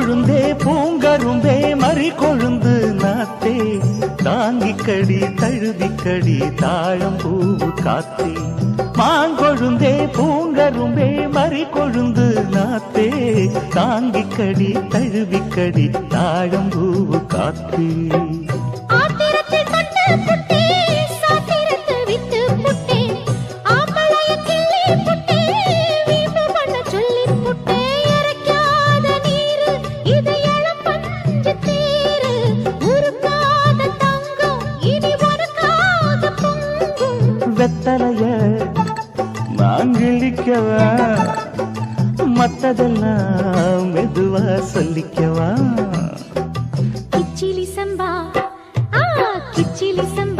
கொழுந்தே பூங்கரும்பே மறி கொழுந்து நாத்தே தாங்கிக்கடி தழுதிக்கடி தாழம் பூவு காத்தே மாங்கொழுந்தே பூங்கரும்பே மறி கொழுந்து நாத்தே தாங்கிக்கடி தழுவிக்கடி தாழம் பூவு காத்தே வெத்தலைய நான் கிழிக்கவா மத்ததெல்லாம் மெதுவா சொல்லிக்கவா கிச்சிலி சம்பா கிச்சிலி சம்பா